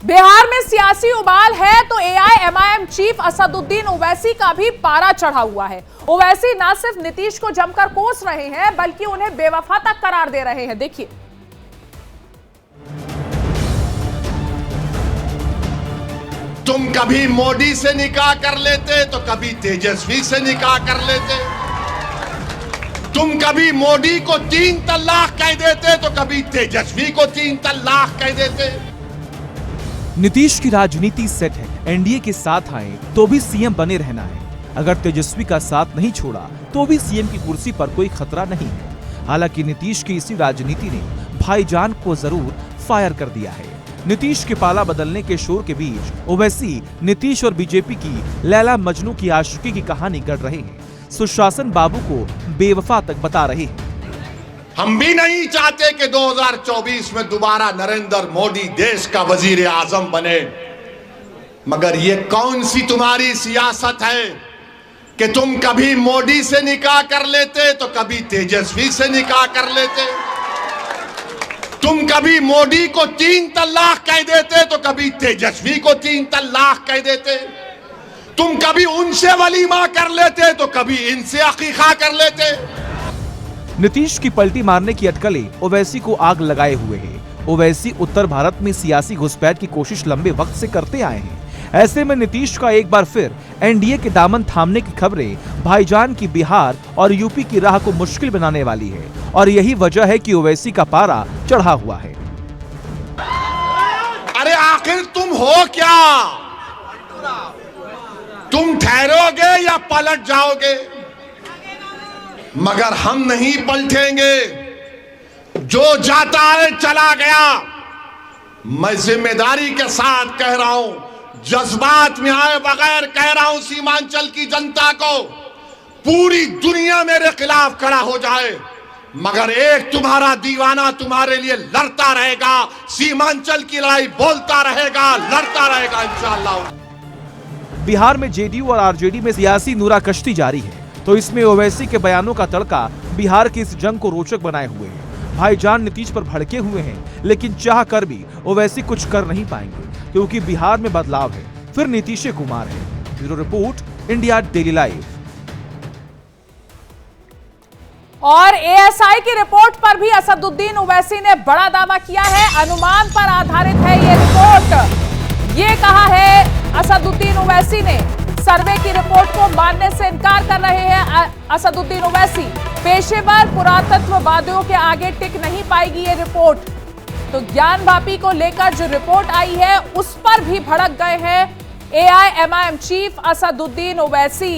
बिहार में सियासी उबाल है तो एआईएमआईएम चीफ असदुद्दीन ओवैसी का भी पारा चढ़ा हुआ है। ओवैसी न सिर्फ नीतीश को जमकर कोस रहे हैं बल्कि उन्हें बेवफा तक करार दे रहे हैं। देखिए, तुम कभी मोदी से निकाह कर लेते तो कभी तेजस्वी से निकाह कर लेते। तुम कभी मोदी को 3 तलाक कह देते तो कभी तेजस्वी को 3 तलाक कह देते। नीतीश की राजनीति सेट है। एनडीए के साथ आए तो भी सीएम बने रहना है। अगर तेजस्वी का साथ नहीं छोड़ा तो भी सीएम की कुर्सी पर कोई खतरा नहीं है। हालांकि नीतीश की इसी राजनीति ने भाईजान को जरूर फायर कर दिया है। नीतीश के पाला बदलने के शोर के बीच ओवैसी नीतीश और बीजेपी की लैला मजनू की आशिकी की कहानी गढ़ रहे हैं। सुशासन बाबू को बेवफा तक बता रहे हैं। हम भी नहीं चाहते कि 2024 में दोबारा नरेंद्र मोदी देश का वजीर आजम बने, मगर ये कौन सी तुम्हारी सियासत है कि तुम कभी मोदी से निकाह कर लेते तो कभी तेजस्वी से निकाह कर लेते। तुम कभी मोदी को 3 तलाक कह देते तो कभी तेजस्वी को 3 तलाक कह देते। तुम कभी उनसे वलीमा कर लेते तो कभी इनसे अकीका कर लेते। नीतीश की पलटी मारने की अटकलें ओवैसी को आग लगाए हुए है। ओवैसी उत्तर भारत में सियासी घुसपैठ की कोशिश लंबे वक्त से करते आए हैं। ऐसे में नीतीश का एक बार फिर एनडीए के दामन थामने की खबरें भाईजान की बिहार और यूपी की राह को मुश्किल बनाने वाली है और यही वजह है कि ओवैसी का पारा चढ़ा हुआ है। अरे आखिर तुम हो क्या? तुम ठहरोगे या पलट जाओगे? मगर हम नहीं पलटेंगे। जो जाता है चला गया। मैं जिम्मेदारी के साथ कह रहा हूं, जज्बात में आए बगैर कह रहा हूं, सीमांचल की जनता को, पूरी दुनिया मेरे खिलाफ खड़ा हो जाए मगर एक तुम्हारा दीवाना तुम्हारे लिए लड़ता रहेगा। सीमांचल की लड़ाई बोलता रहेगा, लड़ता रहेगा इंशाअल्लाह। बिहार में जेडीयू और आरजेडी में सियासी नूराकश्ती जारी है, तो इसमें ओवैसी के बयानों का तड़का बिहार की इस जंग को रोचक बनाए हुए है। भाईजान नीतीश पर भड़के हुए हैं, लेकिन चाह कर भी ओवैसी कुछ कर नहीं पाएंगे क्योंकि बिहार में बदलाव है, फिर नीतीश कुमार है। Bureau report, India daily live. और एएसआई की रिपोर्ट पर भी असदुद्दीन ओवैसी ने बड़ा दावा किया है। अनुमान पर आधारित है ये रिपोर्ट। ये कहा है असदुद्दीन ओवैसी ने। सर्वे की रिपोर्ट को मानने से इनकार कर रहे हैं असदुद्दीन ओवैसी। पेशेवर पुरातत्ववादियों के आगे टिक नहीं पाएगी ये रिपोर्ट। तो ज्ञान वापी को लेकर जो रिपोर्ट आई है उस पर भी भड़क गए हैं एआईएमआईएम चीफ असदुद्दीन ओवैसी।